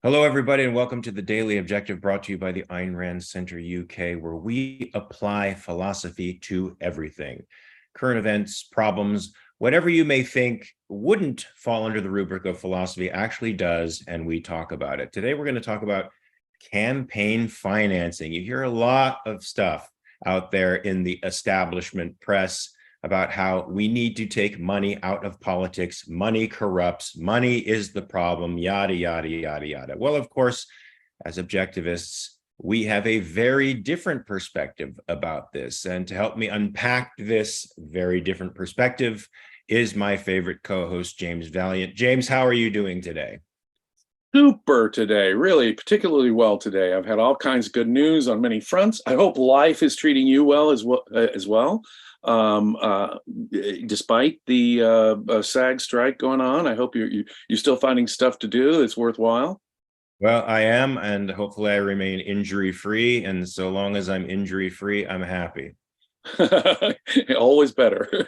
Hello, everybody, and welcome to the Daily Objective brought to you by the Ayn Rand Center UK, where we apply philosophy to everything. Current events, problems, whatever you may think wouldn't fall under the rubric of philosophy actually does, and we talk about it. Today, we're going to talk about campaign financing. You hear a lot of stuff out there in the establishment press about how we need to take money out of politics. Money corrupts. Money is the problem, yada, yada, yada, yada. Well, of course, as objectivists, we have a very different perspective about this. And to help me unpack this very different perspective is my favorite co-host, James Valliant. James, how are you doing today? Super today, really particularly well today. I've had all kinds of good news on many fronts. I hope life is treating you well as well. Despite the SAG strike going on, I hope you're still finding stuff to do that's worthwhile. Well, I am, and hopefully I remain injury-free. And so long as I'm injury-free, I'm happy. Always better.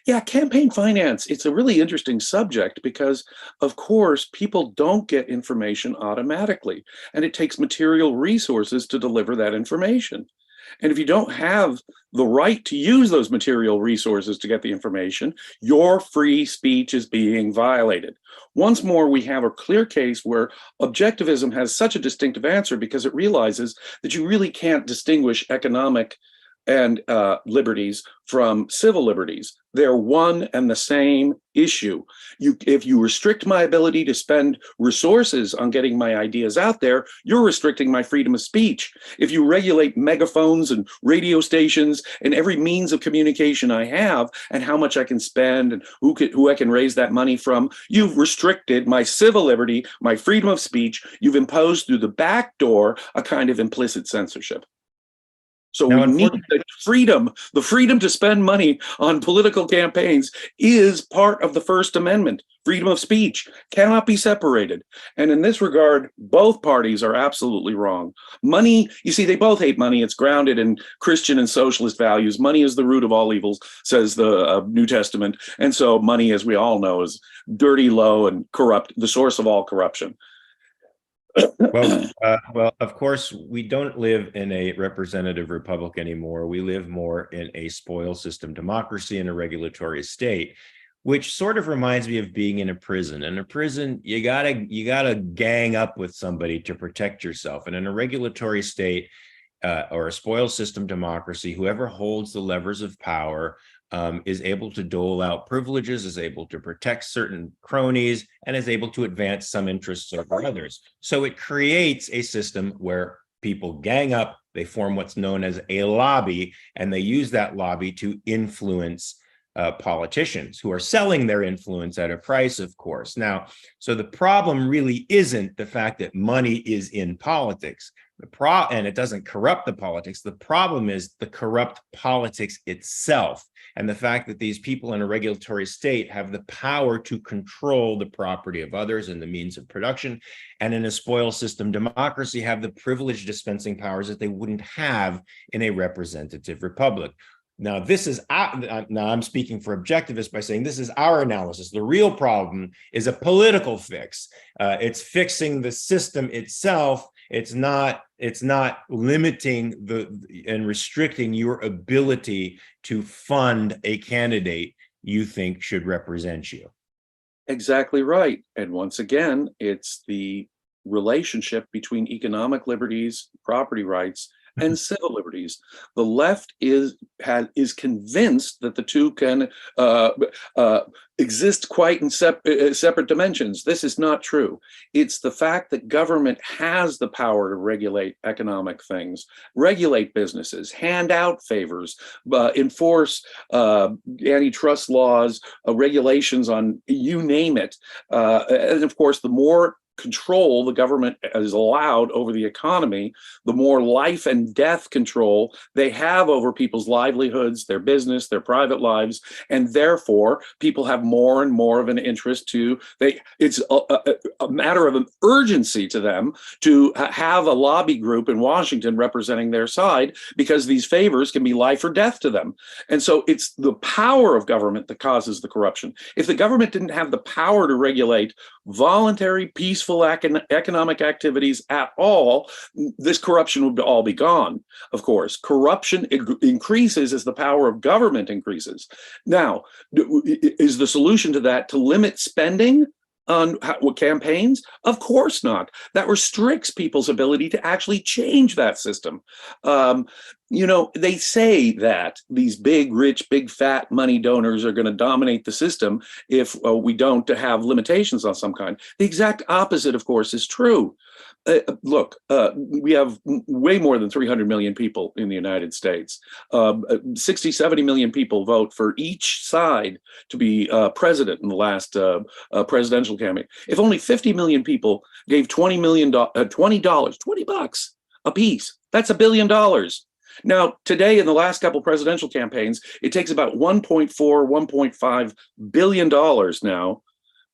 Yeah, campaign finance. It's a really interesting subject because, of course, people don't get information automatically, and it takes material resources to deliver that information. And if you don't have the right to use those material resources to get the information, your free speech is being violated. Once more, we have a clear case where objectivism has such a distinctive answer because it realizes that you really can't distinguish economic and liberties from civil liberties. They're one and the same issue. If you restrict my ability to spend resources on getting my ideas out there, you're restricting my freedom of speech. If you regulate megaphones and radio stations and every means of communication I have and how much I can spend and who I can raise that money from, you've restricted my civil liberty, my freedom of speech. You've imposed through the back door a kind of implicit censorship. So we need the freedom to spend money on political campaigns is part of the First Amendment. Freedom of speech cannot be separated. And in this regard, both parties are absolutely wrong. Money, you see, they both hate money. It's grounded in Christian and socialist values. Money is the root of all evils, says the New Testament. And so money, as we all know, is dirty, low, and corrupt, the source of all corruption. Well, of course, we don't live in a representative republic anymore. We live more in a spoil system democracy and a regulatory state, which sort of reminds me of being in a prison. In a prison, you gotta gang up with somebody to protect yourself. And in a regulatory state or a spoil system democracy, whoever holds the levers of power is able to dole out privileges, is able to protect certain cronies, and is able to advance some interests over others. So it creates a system where people gang up, they form what's known as a lobby, and they use that lobby to influence politicians who are selling their influence at a price, of course. Now, so the problem really isn't the fact that money is in politics. And it doesn't corrupt the politics. The problem is the corrupt politics itself, and the fact that these people in a regulatory state have the power to control the property of others and the means of production, and in a spoil system democracy have the privileged dispensing powers that they wouldn't have in a representative republic. Now, now I'm speaking for objectivists by saying this is our analysis. The real problem is a political fix. It's fixing the system itself. It's not limiting and restricting your ability to fund a candidate you think should represent you. Exactly right. And once again, it's the relationship between economic liberties, property rights, and civil liberties. The left is convinced that the two can exist quite in separate dimensions. This is not true. It's the fact that government has the power to regulate economic things, regulate businesses, hand out favors, enforce antitrust laws, regulations on you name it. And of course, the more control the government is allowed over the economy, the more life and death control they have over people's livelihoods, their business, their private lives, and therefore people have more and more of an interest it's a matter of an urgency to them to have a lobby group in Washington representing their side, because these favors can be life or death to them. And so it's the power of government that causes the corruption. If the government didn't have the power to regulate voluntary, peaceful successful economic activities at all, this corruption would all be gone. Of course, corruption increases as the power of government increases. Now, is the solution to that to limit spending on campaigns? Of course not. That restricts people's ability to actually change that system. They say that these big, rich, big, fat money donors are going to dominate the system if we don't have limitations on some kind. The exact opposite, of course, is true. Look, we have way more than 300 million people in the United States. 60, 70 million people vote for each side to be president in the last presidential campaign. If only 50 million people gave $20 a piece, that's $1 billion. Now, today, in the last couple presidential campaigns, it takes about $1.4, $1.5 billion now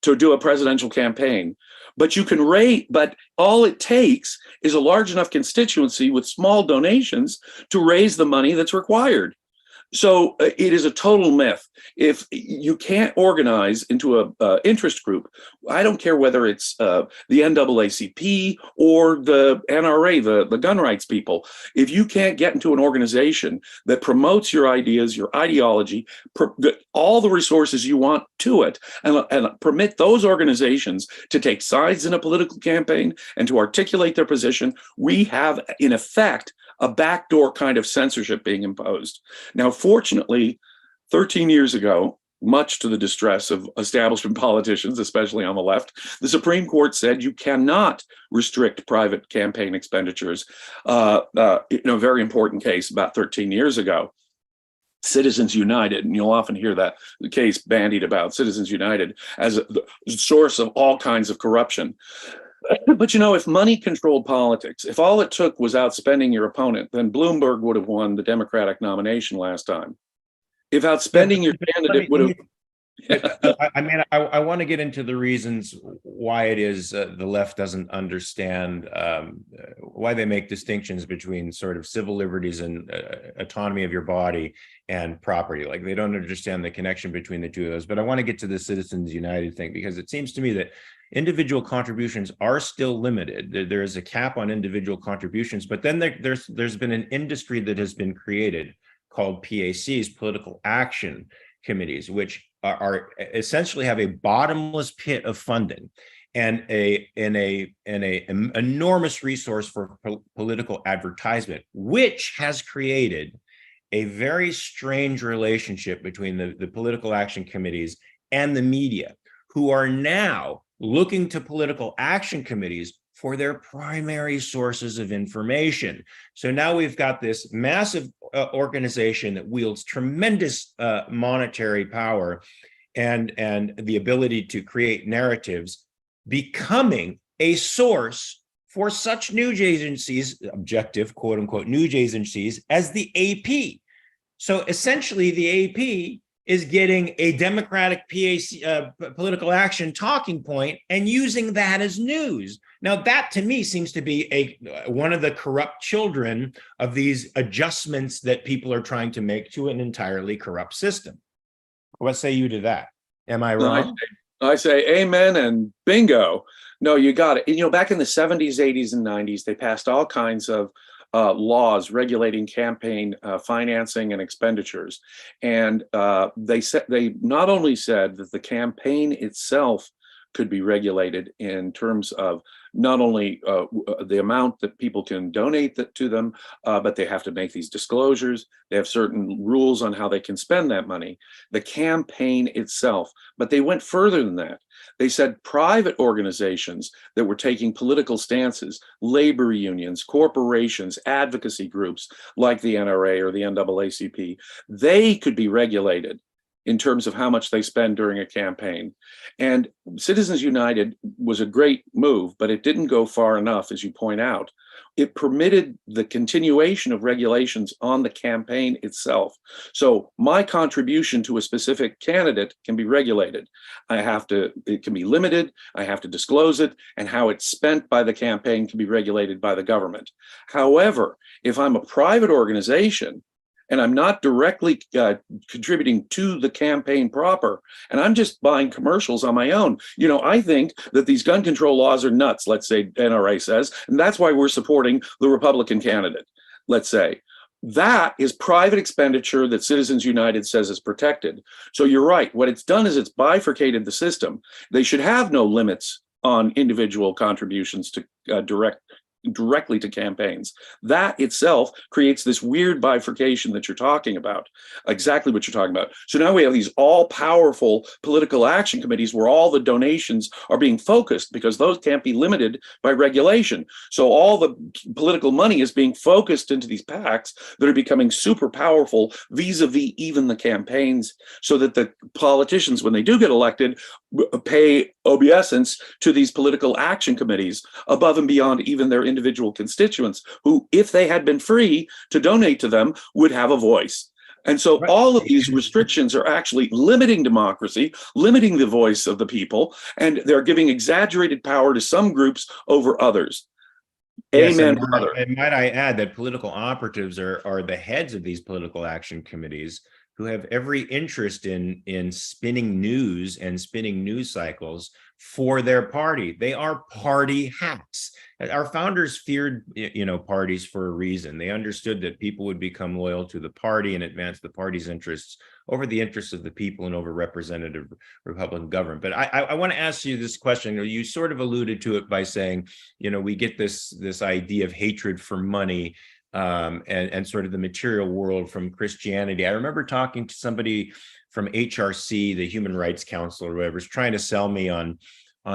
to do a presidential campaign. But you can rate, but all it takes is a large enough constituency with small donations to raise the money that's required. So it is a total myth. If you can't organize into a interest group, I don't care whether it's the NAACP or the NRA, the gun rights people. If you can't get into an organization that promotes your ideas, your ideology, all the resources you want to it, and permit those organizations to take sides in a political campaign and to articulate their position, we have, in effect, a backdoor kind of censorship being imposed. Now, fortunately, 13 years ago, much to the distress of establishment politicians, especially on the left, the Supreme Court said you cannot restrict private campaign expenditures in a very important case about 13 years ago. Citizens United, and you'll often hear that the case bandied about, Citizens United as the source of all kinds of corruption. But if money controlled politics, if all it took was outspending your opponent, then Bloomberg would have won the Democratic nomination last time. If outspending your candidate would have... I want to get into the reasons why it is the left doesn't understand why they make distinctions between sort of civil liberties and autonomy of your body and property. Like, they don't understand the connection between the two of those. But I want to get to the Citizens United thing, because it seems to me that individual contributions are still limited. There is a cap on individual contributions, but then there's been an industry that has been created called PACs, political action committees, which are essentially have a bottomless pit of funding and a enormous resource for political advertisement, which has created a very strange relationship between the political action committees and the media, who are now looking to political action committees for their primary sources of information. So now we've got this massive organization that wields tremendous monetary power and the ability to create narratives, becoming a source for such news agencies, objective, quote unquote, news agencies, as the AP. So essentially the AP is getting a Democratic PAC, political action talking point and using that as news. Now, that to me seems to be one of the corrupt children of these adjustments that people are trying to make to an entirely corrupt system. What say you to that? Am I wrong? I say amen and bingo. No, you got it. Back in the 70s, 80s, and 90s, they passed all kinds of laws regulating campaign financing and expenditures. And they not only said that the campaign itself could be regulated in terms of not only the amount that people can donate to them, but they have to make these disclosures. They have certain rules on how they can spend that money, the campaign itself. But they went further than that. They said private organizations that were taking political stances, labor unions, corporations, advocacy groups like the NRA or the NAACP, they could be regulated in terms of how much they spend during a campaign. And Citizens United was a great move, but it didn't go far enough, as you point out. It permitted the continuation of regulations on the campaign itself. So my contribution to a specific candidate can be regulated. It can be limited, I have to disclose it, and how it's spent by the campaign can be regulated by the government. However, if I'm a private organization, and I'm not directly contributing to the campaign proper, and I'm just buying commercials on my own. I think that these gun control laws are nuts, let's say NRA says, and that's why we're supporting the Republican candidate, let's say. That is private expenditure that Citizens United says is protected. So you're right. What it's done is it's bifurcated the system. They should have no limits on individual contributions to directly to campaigns. That itself creates this weird bifurcation that you're talking about, exactly what you're talking about. So now we have these all-powerful political action committees where all the donations are being focused because those can't be limited by regulation. So all the political money is being focused into these PACs that are becoming super powerful vis-a-vis even the campaigns, so that the politicians, when they do get elected, pay obeisance to these political action committees above and beyond even their individual constituents, who, if they had been free to donate to them, would have a voice. And so all of these restrictions are actually limiting democracy, limiting the voice of the people, and they're giving exaggerated power to some groups over others. Yes, Amen, brother. and might I add that political operatives are the heads of these political action committees, who have every interest in spinning news and spinning news cycles for their party. They are party hacks. Our founders feared, parties for a reason. They understood that people would become loyal to the party and advance the party's interests over the interests of the people and over representative Republican government. But I want to ask you this question. You sort of alluded to it by saying, we get this idea of hatred for money, and sort of the material world from Christianity. I remember talking to somebody from HRC, the Human Rights Council or whatever, is trying to sell me on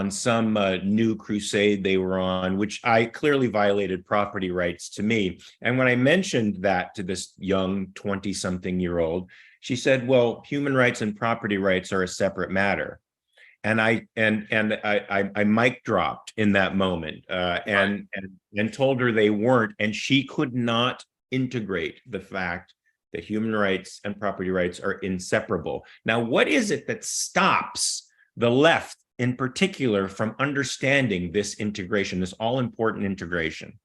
some new crusade they were on, which I clearly violated property rights to me. And when I mentioned that to this young 20-something-year-old, she said, well, human rights and property rights are a separate matter. And I mic dropped in that moment, and told her they weren't, and she could not integrate the fact that human rights and property rights are inseparable. Now, what is it that stops the left in particular from understanding this integration, this all-important integration?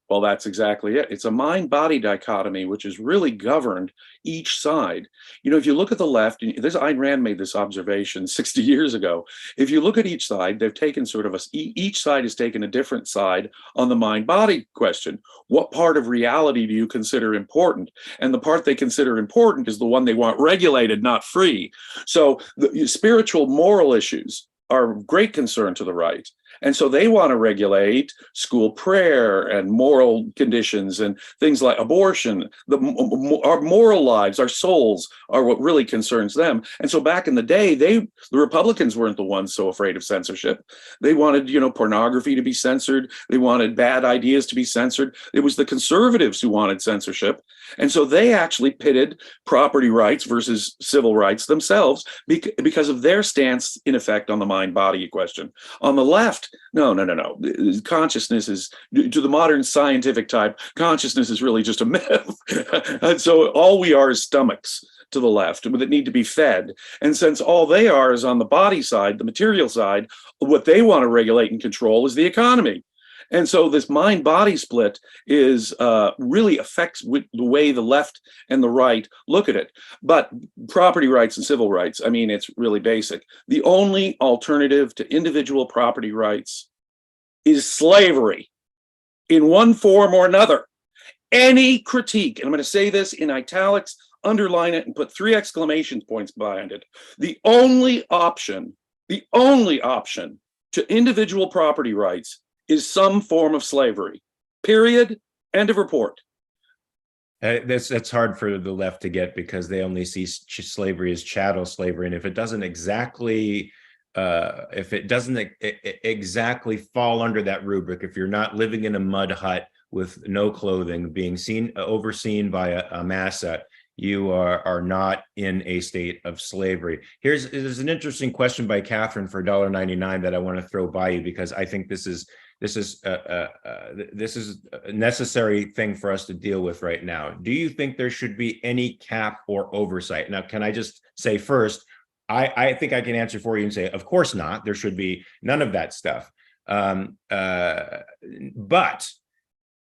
Well, that's exactly it. It's a mind-body dichotomy, which has really governed each side. If you look at the left, and Ayn Rand made this observation 60 years ago. If you look at each side, they've taken each side has taken a different side on the mind-body question. What part of reality do you consider important? And the part they consider important is the one they want regulated, not free. So the spiritual, moral issues are of great concern to the right. And so they want to regulate school prayer and moral conditions and things like abortion. Our moral lives, our souls are what really concerns them. And so back in the day, the Republicans weren't the ones so afraid of censorship. They wanted, pornography to be censored. They wanted bad ideas to be censored. It was the conservatives who wanted censorship. And so they actually pitted property rights versus civil rights themselves because of their stance, in effect, on the mind-body question. On the left, no. Consciousness is, to the modern scientific type, consciousness is really just a myth. And so all we are is stomachs to the left that need to be fed. And since all they are is on the body side, the material side, what they want to regulate and control is the economy. And so this mind-body split is really affects the way the left and the right look at it. But property rights and civil rights, it's really basic. The only alternative to individual property rights is slavery in one form or another. Any critique, and I'm going to say this in italics, underline it, and put 3 exclamation points behind it. The only option to individual property rights is some form of slavery, period, end of report. That's hard for the left to get because they only see slavery as chattel slavery. And if it doesn't exactly fall under that rubric, if you're not living in a mud hut with no clothing, being overseen by a massa, you are not in a state of slavery. There's an interesting question by Catherine for $1.99 that I want to throw by you, because I think this is a necessary thing for us to deal with right now. Do you think there should be any cap or oversight? Now, can I just say first, I think I can answer for you and say, of course not. There should be none of that stuff. But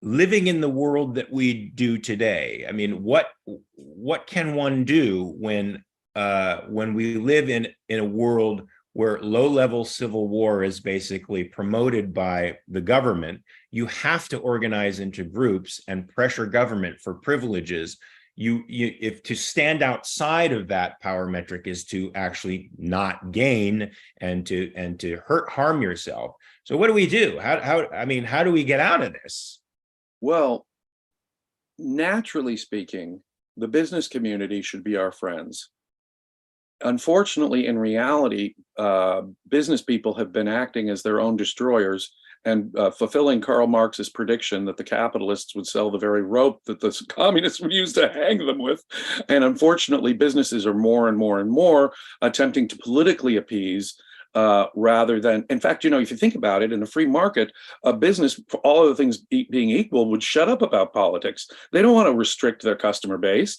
living in the world that we do today, I mean, what can one do when we live in a world where low-level civil war is basically promoted by the government? You have to organize into groups and pressure government for privileges. If to stand outside of that power metric is to actually not gain and to harm yourself. So what do we do? How do we get out of this? Well, naturally speaking, the business community should be our friends. Unfortunately, in reality, business people have been acting as their own destroyers and fulfilling Karl Marx's prediction that the capitalists would sell the very rope that the communists would use to hang them with. And unfortunately, businesses are more and more and more attempting to politically appease rather than, in fact, you know, if you think about it, in a free market, a business, for all other things being equal, would shut up about politics. They don't want to restrict their customer base.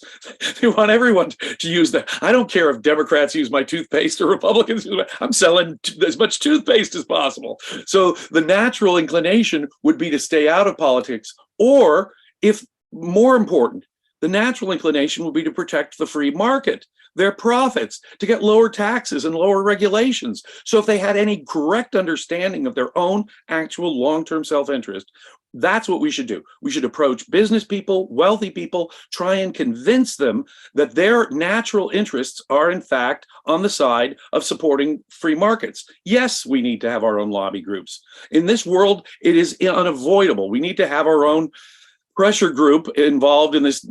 They want everyone to use that. I don't care if Democrats use my toothpaste or Republicans use I'm selling as much toothpaste as possible. So the natural inclination would be to stay out of politics, or if more important, the natural inclination would be to protect the free market, their profits, to get lower taxes and lower regulations. So if they had any correct understanding of their own actual long-term self-interest, that's what we should do. We should approach business people, wealthy people, try and convince them that their natural interests are in fact on the side of supporting free markets. Yes, we need to have our own lobby groups. In this world, it is unavoidable. We need to have our own pressure group involved in this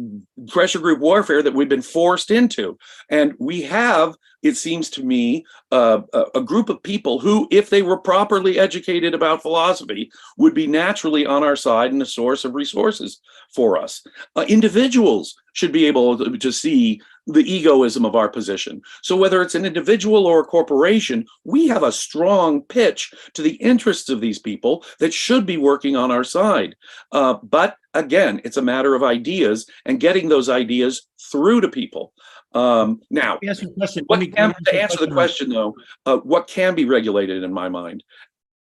pressure group warfare that we've been forced into. And we have, it seems to me, a group of people who, if they were properly educated about philosophy, would be naturally on our side and a source of resources for us. Individuals should be able to see the egoism of our position. So whether it's an individual or a corporation, we have a strong pitch to the interests of these people that should be working on our side. But again, it's a matter of ideas and getting those ideas through to people. Now, Yes, question. to answer the question though, what can be regulated in my mind?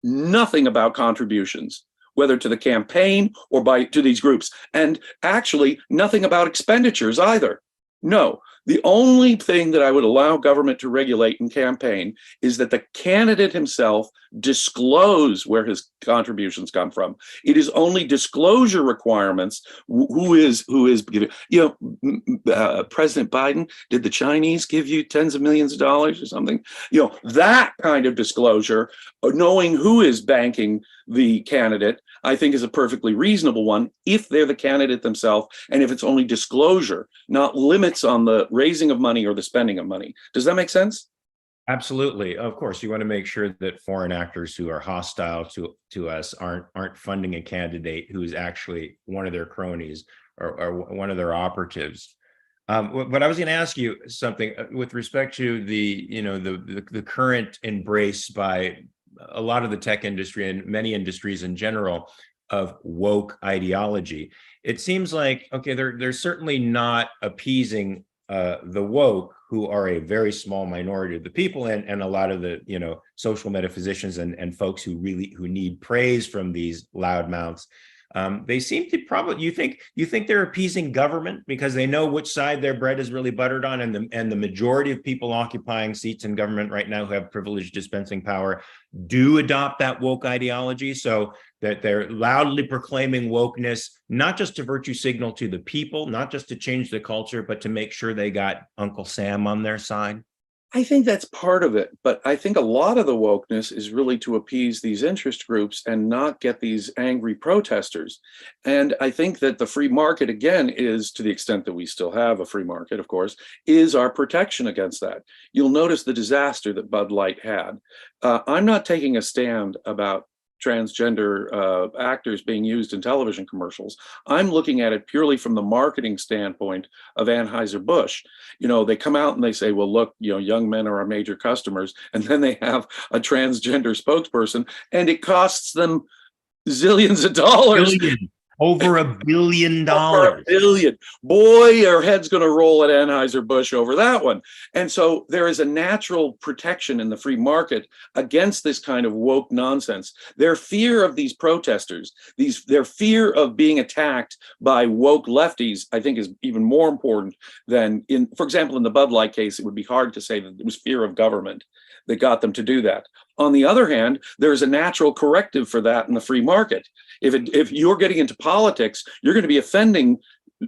Nothing about contributions, whether to the campaign or to these groups, and actually nothing about expenditures either. No, the only thing that I would allow government to regulate in campaign is that the candidate himself disclose where his contributions come from. It is only disclosure requirements. Who is giving? You know, President Biden, did the Chinese give you tens of millions of dollars or something? You know, that kind of disclosure, knowing who is banking the candidate, I think is a perfectly reasonable one if they're the candidate themselves and if it's only disclosure, not limits on the raising of money or the spending of money. Does that make sense? Absolutely. Of course, you want to make sure that foreign actors who are hostile to us aren't funding a candidate who's actually one of their cronies or one of their operatives. But I was going to ask you something with respect to the current embrace by a lot of the tech industry and many industries in general of woke ideology. It seems like, okay, they're certainly not appeasing the woke, who are a very small minority of the people, and a lot of the social metaphysicians and folks who need praise from these loudmouths. They seem to probably, you think they're appeasing government because they know which side their bread is really buttered on, and the majority of people occupying seats in government right now who have privileged dispensing power do adopt that woke ideology, so that they're loudly proclaiming wokeness, not just to virtue signal to the people, not just to change the culture, but to make sure they got Uncle Sam on their side. I think that's part of it, but I think a lot of the wokeness is really to appease these interest groups and not get these angry protesters. And I think that the free market, again, is, to the extent that we still have a free market, of course, is our protection against that. You'll notice the disaster that Bud Light had. I'm not taking a stand about transgender actors being used in television commercials. I'm looking at it purely from the marketing standpoint of Anheuser-Busch. You know, they come out and they say, well, look, young men are our major customers. And then they have a transgender spokesperson and it costs them zillions of dollars. Over $1 billion. Over $1 billion. Boy, your head's going to roll at Anheuser-Busch over that one. And so there is a natural protection in the free market against this kind of woke nonsense. Their fear of these protesters, their fear of being attacked by woke lefties, I think is even more important than for example, in the Bud Light case, it would be hard to say that it was fear of government that got them to do that. On the other hand, there's a natural corrective for that in the free market. If you're getting into politics, you're going to be offending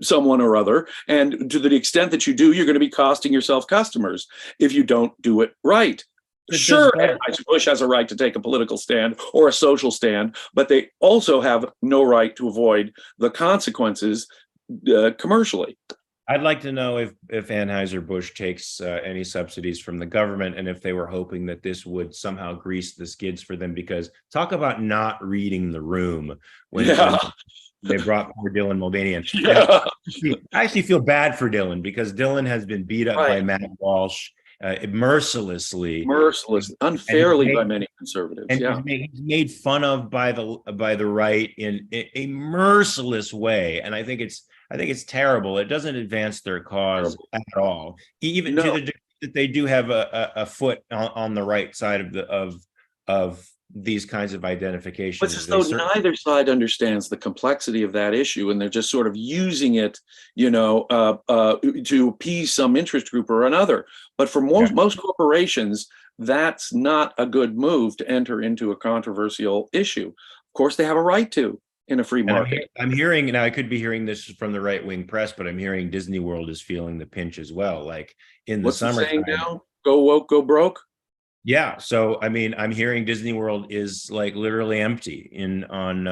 someone or other, and to the extent that you do, you're going to be costing yourself customers if you don't do it right. Sure, Anheuser-Busch has a right to take a political stand or a social stand, but they also have no right to avoid the consequences commercially. I'd like to know if Anheuser-Busch takes any subsidies from the government, and if they were hoping that this would somehow grease the skids for them, because talk about not reading the room when they brought poor Dylan Mulvaney. Yeah. I actually feel bad for Dylan, because Dylan has been beat up by Matt Walsh mercilessly, unfairly by many conservatives. And he's made fun of by the right in a merciless way, and I think it's terrible. It doesn't advance their cause at all, even to the degree that they do have a foot on the right side of these kinds of identifications. But it's as though neither side understands the complexity of that issue, and they're just sort of using it, to appease some interest group or another. But for most corporations, that's not a good move to enter into a controversial issue. Of course, they have a right to in a free market. I'm hearing, now I could be hearing this from the right-wing press, but I'm hearing Disney World is feeling the pinch as well. Like in the summer. What's the saying now? Go woke, go broke. Yeah, so I mean, I'm hearing Disney World is like literally empty on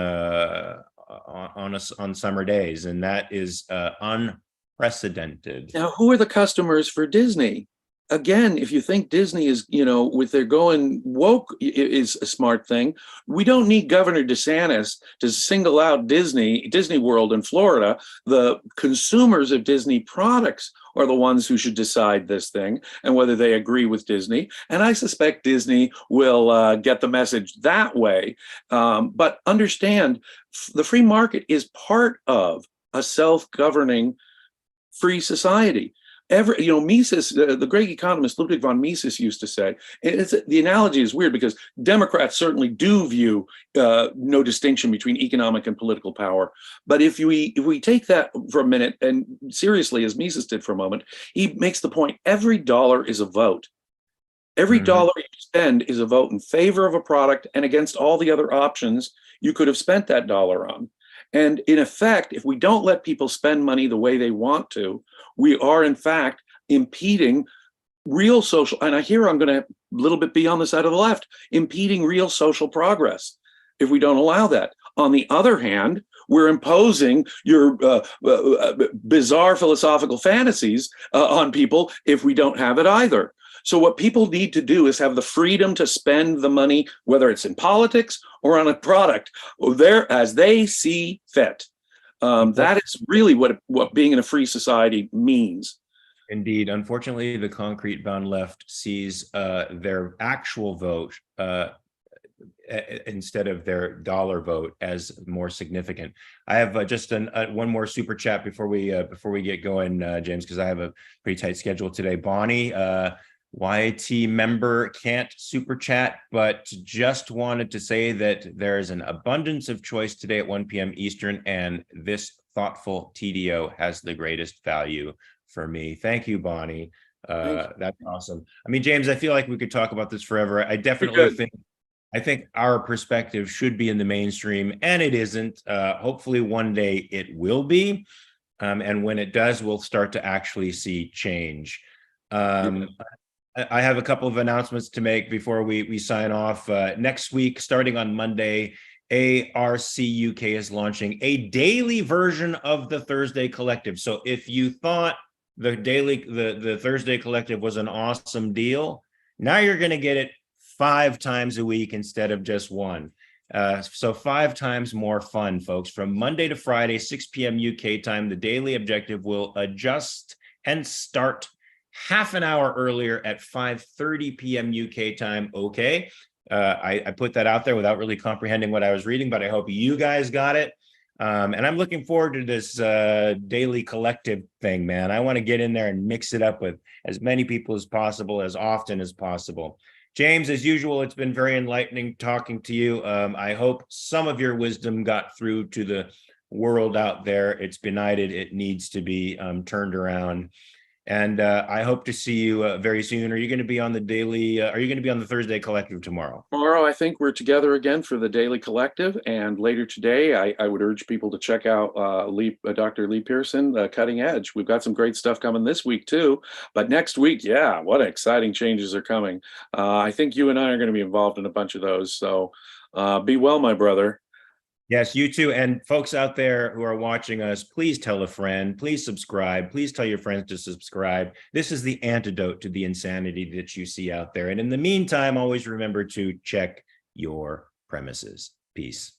summer days, and that is unprecedented. Now, who are the customers for Disney? Again, if you think Disney is, with their going woke is a smart thing, we don't need Governor DeSantis to single out Disney World in Florida. The consumers of Disney products are the ones who should decide this thing and whether they agree with Disney. And I suspect Disney will get the message that way. But understand, the free market is part of a self-governing free society. Mises, the great economist Ludwig von Mises used to say, the analogy is weird because Democrats certainly do view no distinction between economic and political power. But if we take that for a minute and seriously, as Mises did for a moment, he makes the point, every dollar is a vote. Every dollar you spend is a vote in favor of a product and against all the other options you could have spent that dollar on. And in effect, if we don't let people spend money the way they want to, we are in fact impeding real social, and I'm going to a little bit be on the side of the left, impeding real social progress if we don't allow that. On the other hand, we're imposing your bizarre philosophical fantasies on people if we don't have it either. So what people need to do is have the freedom to spend the money, whether it's in politics or on a product, as they see fit. That is really what being in a free society means. Indeed. Unfortunately, the concrete bound left sees their actual vote instead of their dollar vote as more significant. I have just one more super chat before we get going, James, because I have a pretty tight schedule today. Bonnie, YT member, can't super chat, but just wanted to say that there is an abundance of choice today at 1 p.m. Eastern, and this thoughtful TDO has the greatest value for me. Thank you, Bonnie. That's awesome. I mean, James, I feel like we could talk about this forever. I definitely think our perspective should be in the mainstream, and it isn't. Hopefully one day it will be. And when it does, we'll start to actually see change. I have a couple of announcements to make before we sign off. Next week, starting on Monday, ARCUK is launching a daily version of the Thursday Collective. So if you thought the Thursday Collective was an awesome deal, now you're going to get it 5 times a week instead of just one. So 5 times more fun, folks. From Monday to Friday, 6 p.m. UK time, the daily objective will adjust and start half an hour earlier at 5:30 p.m. UK time. Okay. I put that out there without really comprehending what I was reading, but I hope you guys got it. And I'm looking forward to this daily collective thing, man. I want to get in there and mix it up with as many people as possible, as often as possible. James, as usual, it's been very enlightening talking to you. I hope some of your wisdom got through to the world out there. It's benighted. It needs to be turned around. And I hope to see you very soon. Are you going to be on the daily? Are you going to be on the Thursday Collective tomorrow? Tomorrow, I think we're together again for the Daily Collective, and later today, I would urge people to check out Dr. Lee Pearson, Cutting Edge. We've got some great stuff coming this week too, but next week, yeah, what exciting changes are coming. I think you and I are going to be involved in a bunch of those. So be well, my brother. Yes, you too. And folks out there who are watching us, please tell a friend, please subscribe, please tell your friends to subscribe. This is the antidote to the insanity that you see out there. And in the meantime, always remember to check your premises. Peace.